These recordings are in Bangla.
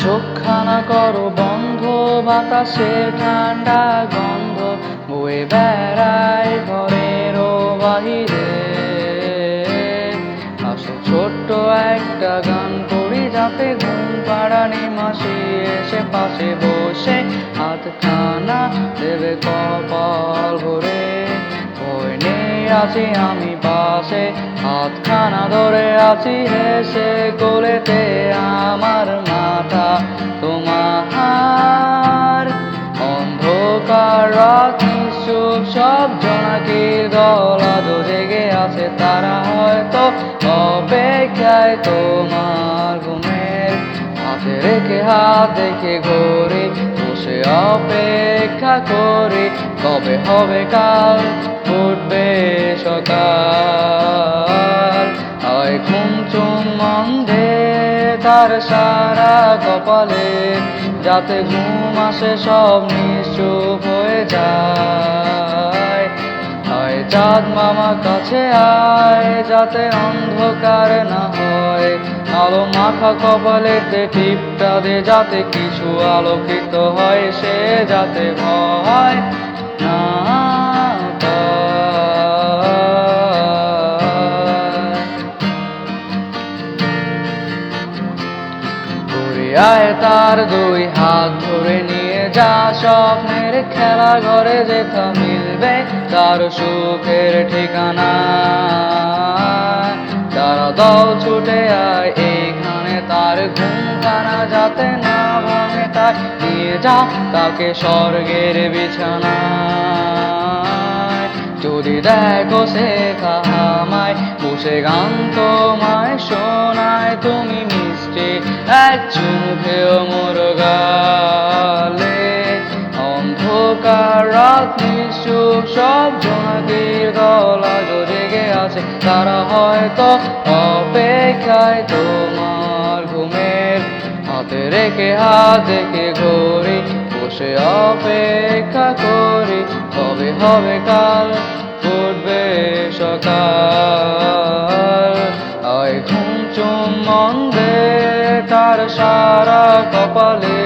চোখখানা করো বন্ধ, বাতাসে ঠান্ডা গন্ধ বয়ে বেড়ায় ঘরের বাহিরে। আসো ছোট্ট একটা গান করি, যাতে ঘুম পাড়ানি মাসি এসে পাশে বসে হাতখানা দেবে কপাল ভরে। ভয় নেই, আছি আমি পাশে, হাতখানা ধরে আছি হেসে, কোলেতে আমার মাথা তোমার। অন্ধকার রাত নিশ্চুপ, সব জোনাকির দল আজও জেগে আছে, তারা হয়তো অপেক্ষায় তোমার ঘুমের। হাতে রেখে হাত দেখে ঘড়ি, বসে অপেক্ষা করি, কবে হবে কাল, উঠবে সকাল। আয় ঘুম চুম্বন দে তার সারা কপালে, যাতে ঘুম আসে সব নিশ্চুপ হয়ে যায়। আয় চাঁদ মামা কাছে আয়, যাতে অন্ধকার না হয়, আলো মাখা কপালেতে টিপটা দে, যাতে কিছু আলোকিত হয়, সে যাতে ভয় না পায়। আয় তার দুই হাত ধরে নিয়ে যা, স্বপ্নের খেলা ঘরে যেথা মিলবে তার সুখের ঠিকানা। তারা দল ছুটে আয় এইখানে, তার ঘুমখানা যাতে না ভাঙে, তাই নিয়ে যা তাকে স্বর্গের বিছানায়। যদি দেখো সে আমায় বসে গান তোমায় শোনায়, তুমি মিষ্টি এক চুমুখেও মোর গালে। অন্ধকার রাত নিশ্চুপ, সব জোনাকির দল আজও জেগে আছে, তারা হয়তো অপেক্ষায় তোমার ঘুমের। হাতে রেখে হাত দেখে ঘড়ি, বসে অপেক্ষা করি, কবে হবে কাল, উঠবে সকাল। আয় ঘুম চুম্বন দে তার সারা কপালে,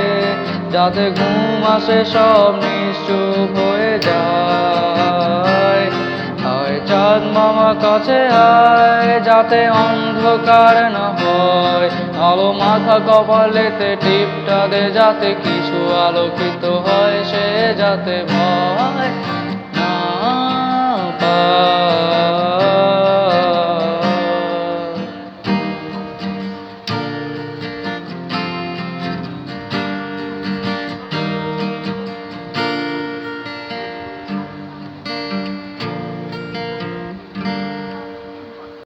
যাতে ঘুম আসে সব নিশ্চুপ হয়ে যায়। আয় চাঁদ মামা কাছে আয়, যাতে অন্ধকার না হয়, আলো মাথা কপালেতে টিপটা দে, যাতে কিছু আলোকিত হয়, সে যাতে ভয় না পায়।